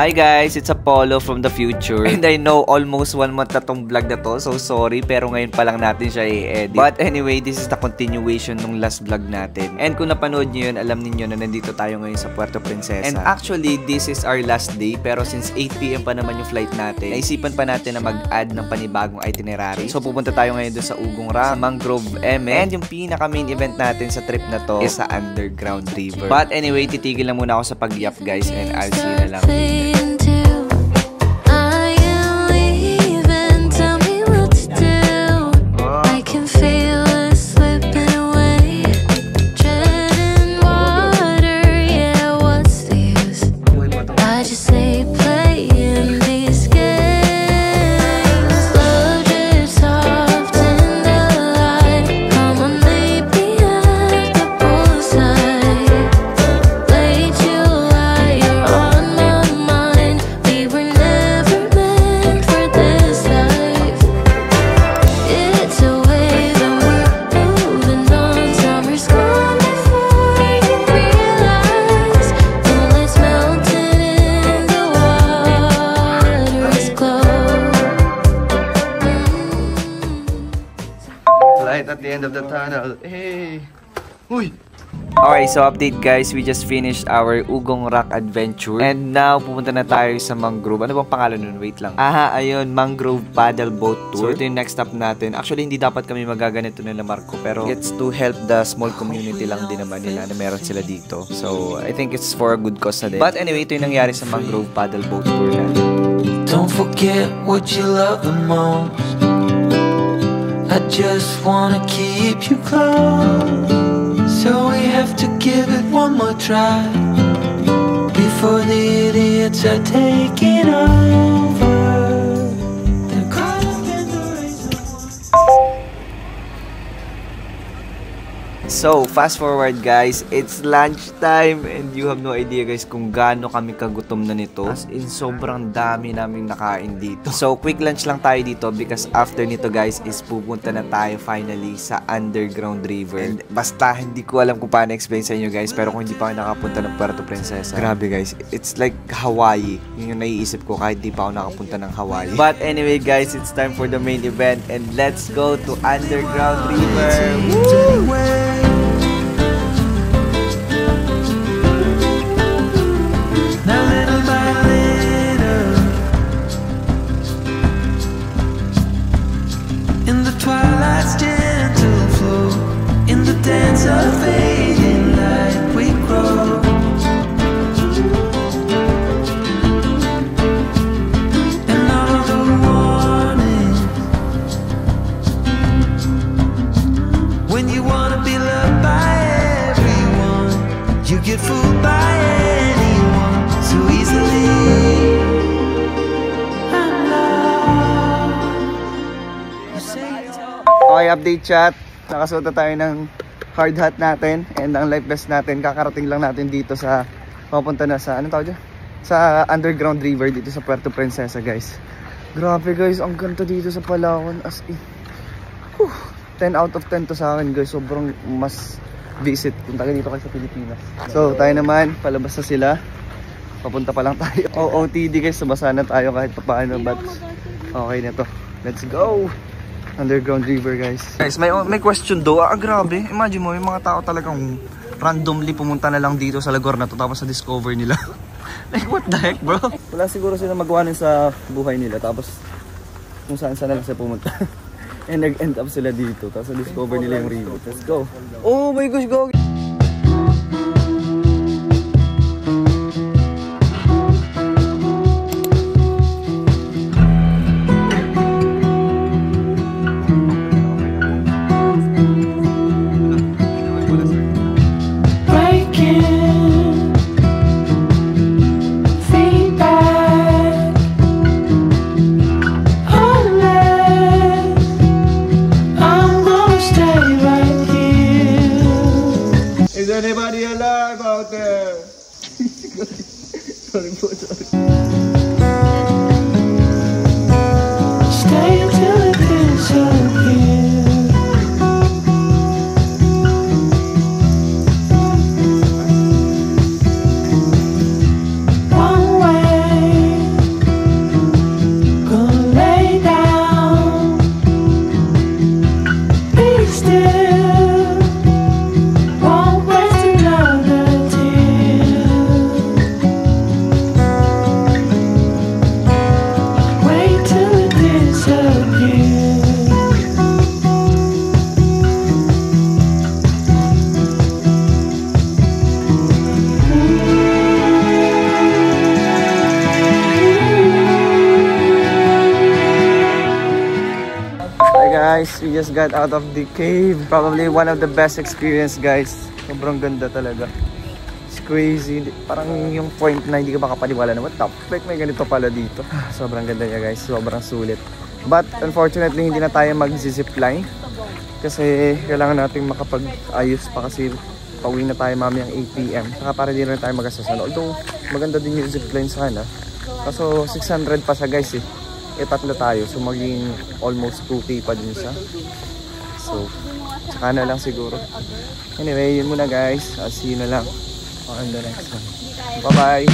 Hi guys, it's Apollo from the future. And I know almost 1 month na tong vlog na to. So sorry, pero ngayon pa lang natin siya i-edit. But anyway, this is the continuation ng last vlog natin. And kung napanood nyo yun, alam niyo na nandito tayo ngayon sa Puerto Princesa. And actually, this is our last day. Pero since 8 PM pa naman yung flight natin, naisipan pa natin na mag-add ng panibagong itinerary. So pupunta tayo ngayon doon sa Ugong Rock, sa Mangrove M. And yung pinaka main event natin sa trip na to is sa Underground River. But anyway, titigil lang muna ako sa pag-yap guys, and I'll see you na lang. At the end of the tunnel. Hey! Uy! Alright, so update guys, we just finished our Ugong Rock adventure. And now, pupunta na tayo sa Mangrove. Ano bang pangalan nun? Wait lang. Ayun, Mangrove Paddle Boat Tour. So, ito yung next stop natin. Actually, hindi dapat kami magaganito nila Marco. Pero it's to help the small community lang din naman nila na meron sila dito. So, I think it's for a good cause na din. But anyway, ito yung nangyari sa Mangrove Paddle Boat Tour natin. Don't forget what you love the most. I just wanna keep you close, so we have to give it one more try before the idiots are taking over. They're caught up in the race. So, fast forward guys, it's lunchtime and you have no idea guys kung gaano kami kagutom na nito. As in, sobrang dami naming nakain dito. So, quick lunch lang tayo dito because after nito guys is pupunta na tayo finally sa Underground River. And basta hindi ko alam kung paano explain sa inyo guys, pero kung hindi pa kayo nakapunta ng Puerto Princesa, grabe guys, it's like Hawaii. Yun yung naiisip ko kahit hindi pa ako nakapunta ng Hawaii. But anyway guys, it's time for the main event and let's go to Underground River. Woo! Twilight's gentle flow, in the dance of fading light we grow. And all of the warnings, when you wanna be loved by everyone, you get fooled by anyone so easily. Okay, update chat. Nakasuot na tayo ng hard hat natin and ang life vest natin. Kakarating lang natin dito sa papunta na sa anong tawag dyan? Sa Underground River dito sa Puerto Princesa guys. Grabe guys, ang ganda dito sa Palawan as in. 10 out of 10 to sa akin guys. Sobrang mas visit kung taga dito kayo sa Pilipinas. So tayo naman, palabas na sila. Papunta pa lang tayo. OOTD guys, subasa na tayo kahit paano, but okay na to. Let's go! Underground River guys. Guys, may question do. Grabe. Imagine mo, yung mga tao talagang randomly pumunta na lang dito sa lugar na to tapos sa discover nila. Like what the heck bro? Wala siguro sila magawa nun sa buhay nila tapos kung saan na lang sila pumunta. And nag-end up sila dito tapos discover nila yung river. Let's go. Oh my gosh, go! Right here. guys, we just got out of the cave. Probably one of the best experience guys. Sobrang ganda talaga. It's crazy. Parang yung point na hindi ka makapaniwala na what the fuck, may ganito pala dito. Sobrang ganda niya guys, sobrang sulit. But unfortunately hindi na tayo mag-zipline kasi kailangan natin makapag-ayos pa kasi pauwi na tayo mamayang 8 PM. Saka para din na tayo mag-asasan. Although maganda din yung zipline sana. Kaso 600 pa sa guys eh. Tatlo tayo. So maging almost 2K pa din siya. So saka na lang siguro. Anyway, yun muna guys. I'll see you na lang on the next one. Bye bye.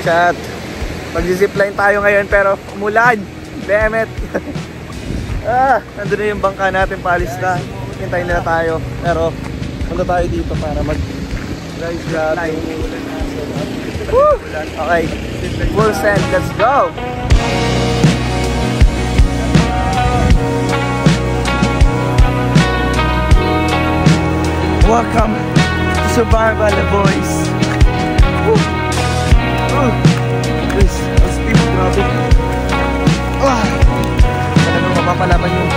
Chat. Mag-zipline tayo ngayon pero umulan. Damn it. Nandun na yung bangka natin, paalis na. Hintayin nila tayo. Pero punta tayo dito para mag-guys grabe. Woo! Okay. Full send. Let's go! Welcome to Survival, boys. Woo! Guys, ang speed, grabe. Ano mapapalaman yung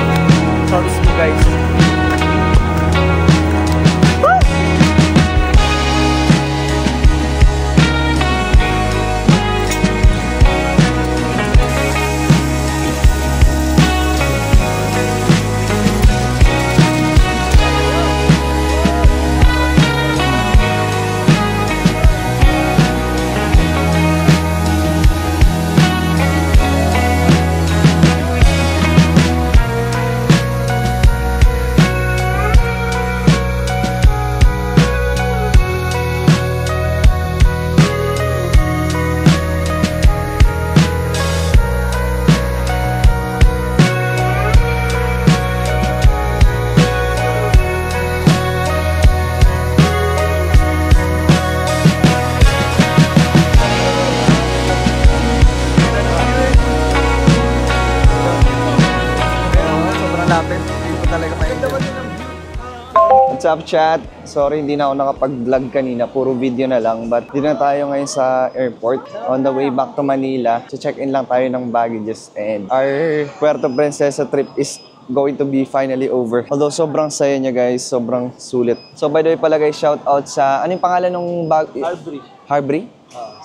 sounds mo guys. What's up chat? Sorry hindi na ako nakapag-vlog kanina, puro video na lang. But dito na tayo ngayon sa airport. On the way back to Manila, check-in lang tayo ng baggages. And our Puerto Princesa trip is going to be finally over. Although sobrang saya niya guys, sobrang sulit. So by the way pala guys, shout out sa, ano yung pangalan ng bag? Harbury?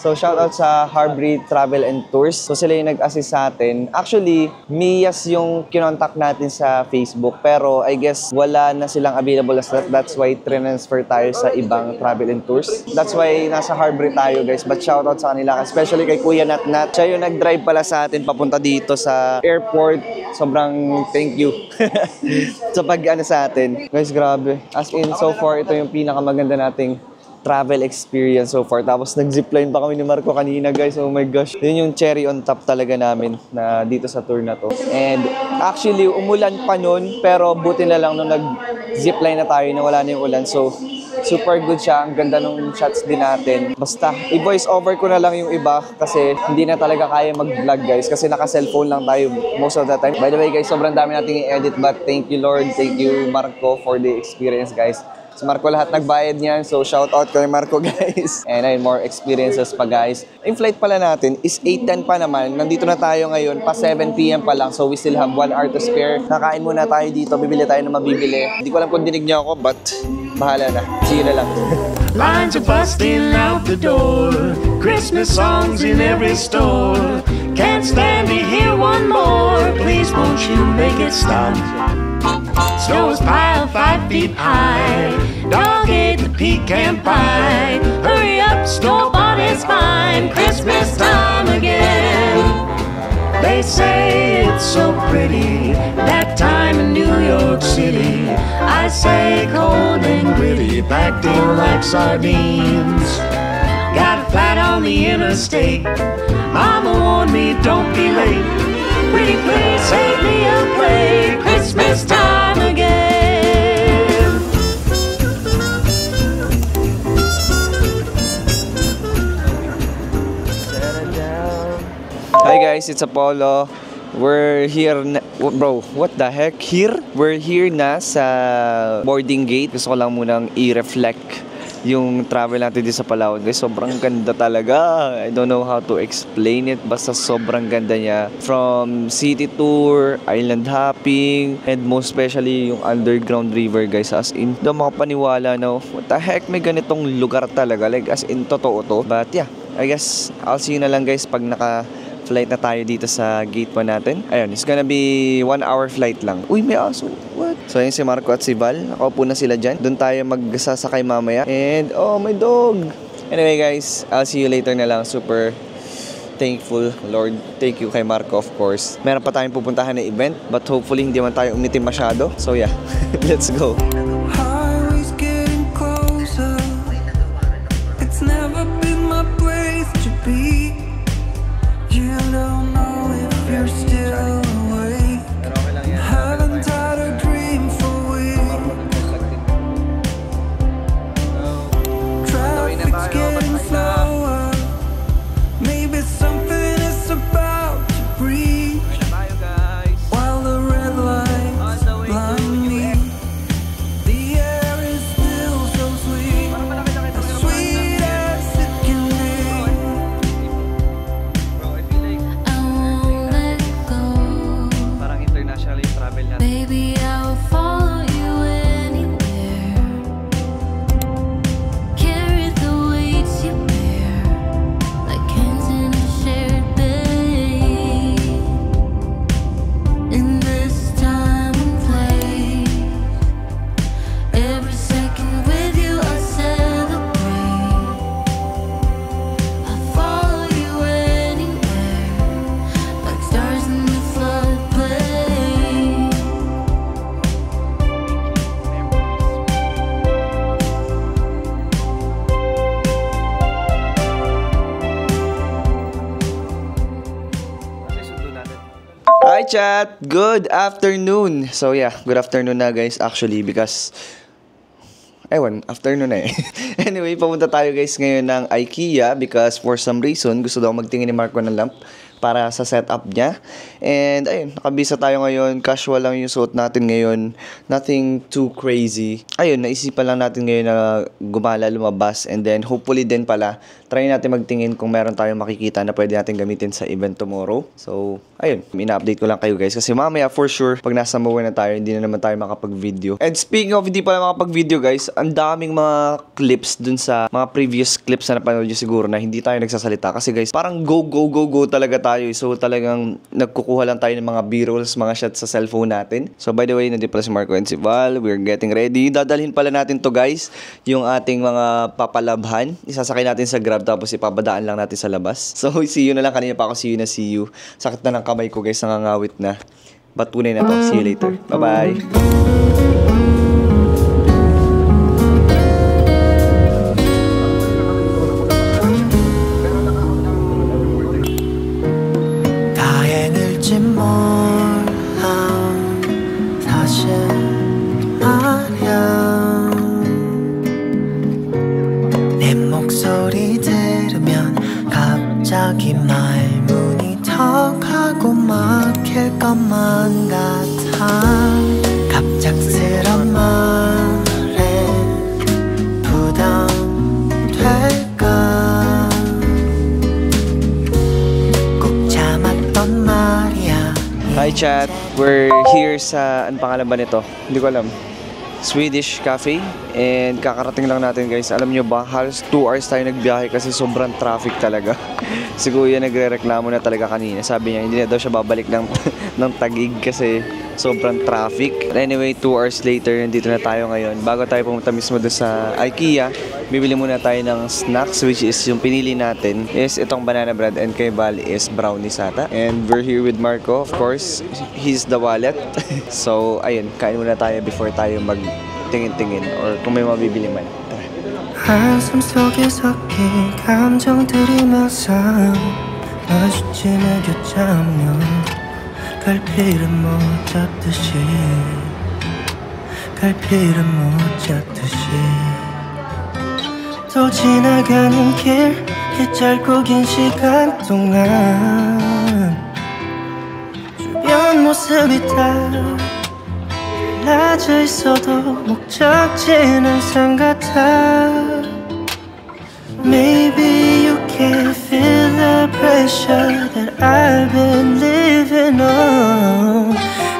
So shout out sa Harbury Travel and Tours. So sila yung nag-assist sa atin. Actually, Mias yung kinontak natin sa Facebook. Pero I guess wala na silang available as that. That's why transfer tayo sa ibang travel and tours. That's why nasa Harbury tayo guys. But shout out sa kanila. Especially kay Kuya Natnat. Siya yung nag-drive pala sa atin papunta dito sa airport. Sobrang thank you sa pag-ano sa atin. Guys, grabe. As in, so far, ito yung pinakamaganda nating travel experience so far. Tapos nag-zipline pa kami ni Marco kanina guys. Oh my gosh. Yun yung cherry on top talaga namin na dito sa tour na to. And actually, umulan pa nun. Pero buti na lang nung nag-zipline na tayo na wala na yung ulan. So, super good siya. Ang ganda ng shots din natin. Basta, i-voice over ko na lang yung iba kasi hindi na talaga kaya mag-vlog guys. Kasi naka-cellphone lang tayo most of the time. By the way guys, sobrang dami nating i-edit. But thank you Lord, thank you Marco for the experience guys. Si Marco lahat nagbayad niyan. So, shout out kay Marco, guys. And ayun, more experiences pa, guys. Yung flight pala natin is 8:10 pa naman. Nandito na tayo ngayon. Pa 7 PM pa lang. So, we still have 1 hour to spare. Nakain muna tayo dito. Bibili tayo ng mabibili. Hindi ko alam kung dinig niyo ako, but bahala na. See you na lang. Lines are busting out the door. Christmas songs in every store. Can't stand to hear one more. Please won't you make it stop? Snow is piled 5 feet high. Dog ate the pecan pie. Hurry up, snowball is fine. Christmas time again. They say it's so pretty that time in New York City. I say cold and gritty, packed in like sardines. Got a flat on the interstate. Mama warned me, don't be late. Pretty please save me a plate. Christmas time again. Hi guys, it's Apollo. We're here na, bro, what the heck? Here? We're here na sa boarding gate. Gusto ko lang munang i-reflect yung travel natin dito sa Palawan, guys. Sobrang ganda talaga. I don't know how to explain it. Basta sobrang ganda niya. From city tour, island hopping, and most especially yung underground river, guys. As in, daw makapaniwala na, what the heck, may ganitong lugar talaga. Like, as in, totoo to. But yeah, I guess, I'll see you na lang, guys, pag flight na tayo dito sa gate 1 natin. Ayun, it's gonna be 1 hour flight lang. Uy, may aso. What? So, ayun si Marco at si Val. Nakaupo na sila dyan. Doon tayo magsasakay mamaya. And, oh, my dog! Anyway, guys, I'll see you later na lang. Super thankful, Lord. Thank you kay Marco, of course. Meron pa tayong pupuntahan na event. But hopefully, hindi man tayo umitim masyado. So, yeah. Let's go. Hi chat! Good afternoon! So yeah, good afternoon na guys actually because afternoon na eh. Anyway, papunta tayo guys ngayon ng IKEA because for some reason gusto daw magtingin ni Marco ng lamp para sa setup niya. And ayun, nakabisa tayo ngayon. Casual lang yung suot natin ngayon. Nothing too crazy. Ayun, naisipan lang natin ngayon na gumala, lumabas. And then hopefully din pala, try natin magtingin kung meron tayong makikita na pwede natin gamitin sa event tomorrow. So, ayun, ina-update ko lang kayo guys. Kasi mamaya for sure, pag nasa Maui na tayo, hindi na naman tayo makapag-video. And speaking of hindi pala makapag-video guys, ang daming mga clips dun sa mga previous clips na napanood nyo siguro na hindi tayo nagsasalita. Kasi guys, parang go talaga tayo. So talagang nagkukuha lang tayo ng mga b-rolls, mga shots sa cellphone natin. So by the way, nandito pala si Marco and si Val. We're getting ready. Dadalhin pala natin to guys, yung ating mga papalabhan. Isasakay natin sa Grab tapos ipapadaan lang natin sa labas. So see you na lang, kanina pa ako see you. Sakit na ng kamay ko guys, nangangawit na. But tunay na to. See you later. Bye-bye. 갑자기 말문이 턱하고 막힐 것만 같아 갑작스런 말에 부담될까 꼭 참았던 말이야. Hi chat, we're here sa, ano pangalan ba nito? Hindi ko alam. Swedish Cafe. And kakarating lang natin guys. Alam nyo ba, halos 2 hours tayo nagbiyahe kasi sobrang traffic talaga. Si Kuya nagre-reklamo na talaga kanina. Sabi niya hindi na daw siya babalik ng Taguig kasi sobrang traffic. Anyway, 2 hours later, nandito na tayo ngayon. Bago tayo pumunta mismo doon sa IKEA, bibili muna tayo ng snacks, which is yung pinili natin is itong banana bread, and kay Val is brownie sata. And we're here with Marco, of course. He's the wallet. So, ayun, kain muna tayo before tayo magtingin-tingin or kung may mabibili man. 한숨 속에 섞인 감정들이 막상 마주치 내겨잡면 갈피를 못 잡듯이 또 지나가는 길 이 짧고 긴 시간 동안 주변 모습이 다 달라져 있어도 목적지는 산 같아 pressure that I've been living on.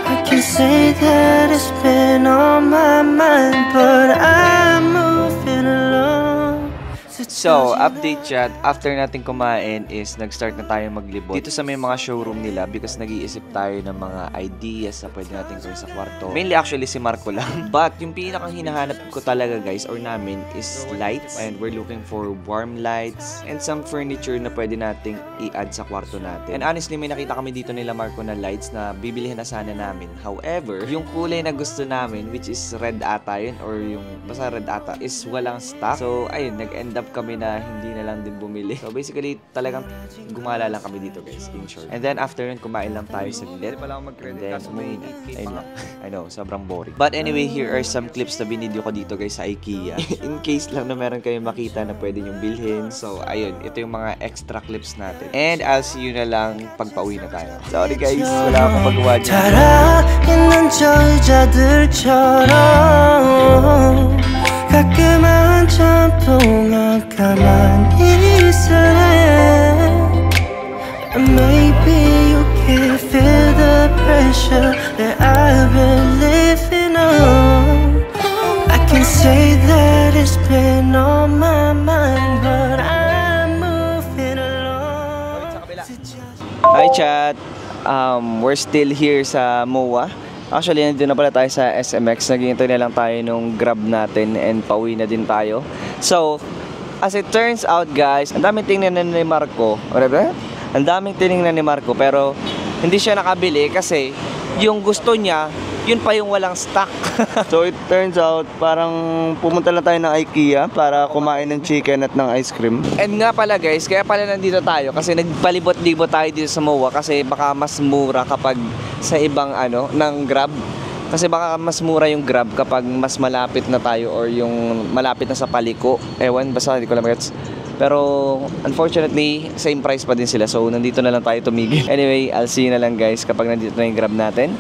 I can say that it's been on my mind, but I'm moving along. So, update chat, after natin kumain is nag-start na tayo maglibot dito sa may mga showroom nila because nag-iisip tayo ng mga ideas na pwede natin gawin sa kwarto. Mainly actually si Marco lang. But yung pinakang hinahanap ko talaga guys or namin is lights, and we're looking for warm lights and some furniture na pwede nating i-add sa kwarto natin. And honestly, may nakita kami dito nila Marco na lights na bibilihin na sana namin. However, yung kulay na gusto namin, which is red ata yun or yung basta red ata, is walang stock. So ayun, nag-end up kami na hindi na lang din bumili. So basically, talagang gumala lang kami dito guys, in short. And then after yun, kumain lang tayo saglit. And then umuwi na. I know, sobrang boring. But anyway, here are some clips na binidyo ko dito guys sa IKEA. In case lang na meron kayong makita na pwede nyong bilhin. So ayun, ito yung mga extra clips natin. And I'll see you na lang pag pauwi na tayo. Sorry guys, wala akong magawa dyan. 살아있는 저 의자들처럼 가끔 한참 동안 가만히 있을래. And maybe you can feel the pressure that I've been living on. I can say that it's been on my mind, but I'm moving along. Hi chat! We're still here sa MOA. Actually, nandito na pala tayo sa SMX. Naghihintay na lang tayo nung Grab natin and pauwi na din tayo. So, as it turns out guys, ang daming tinignan ni Marco. Whatever? Ang daming tinignan ni Marco pero hindi siya nakabili kasi yung gusto niya, yun pa yung walang stock. So it turns out, parang pumunta lang tayo ng IKEA para kumain ng chicken at ng ice cream. And nga pala guys, kaya pala nandito tayo kasi nagpalibot-libot tayo dito sa MOA kasi baka mas mura kapag sa ibang ng Grab. Kasi baka mas mura yung Grab kapag mas malapit na tayo or yung malapit na sa paliko. Ewan, basta hindi ko lang gets. Pero unfortunately, same price pa din sila. So nandito na lang tayo tumigil. Anyway, I'll see you na lang guys kapag nandito na yung Grab natin.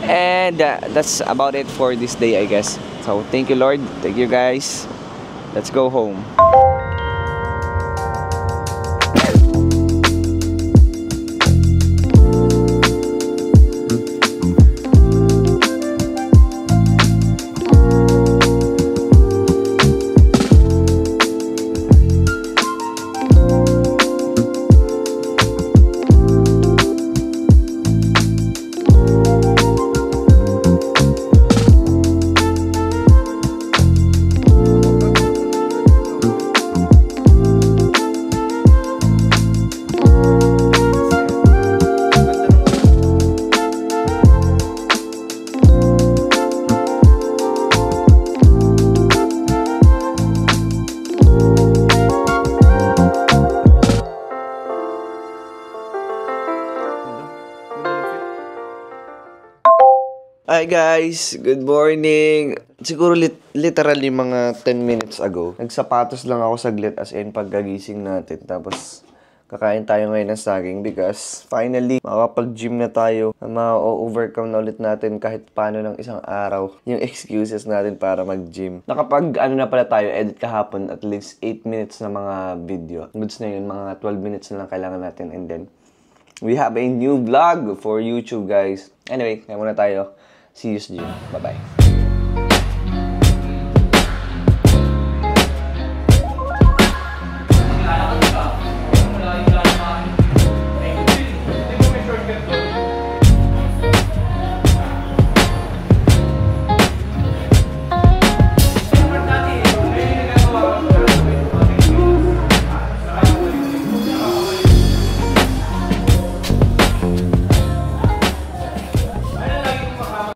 And that's about it for this day, I guess. So thank you Lord, thank you guys. Let's go home. Hi guys, good morning. Siguro literally mga 10 minutes ago, nagsapatos lang ako saglit as in pagkagising natin. Tapos kakain tayo ngayon ng saging because finally makakapag-gym na tayo. Ma-overcome na ulit natin kahit paano ng isang araw yung excuses natin para mag-gym. Nakapag na pala tayo, edit kahapon at least 8 minutes na mga video. Goods na yun, mga 12 minutes na lang kailangan natin. And then we have a new vlog for YouTube guys. Anyway, kaya muna tayo. See you soon. Bye-bye.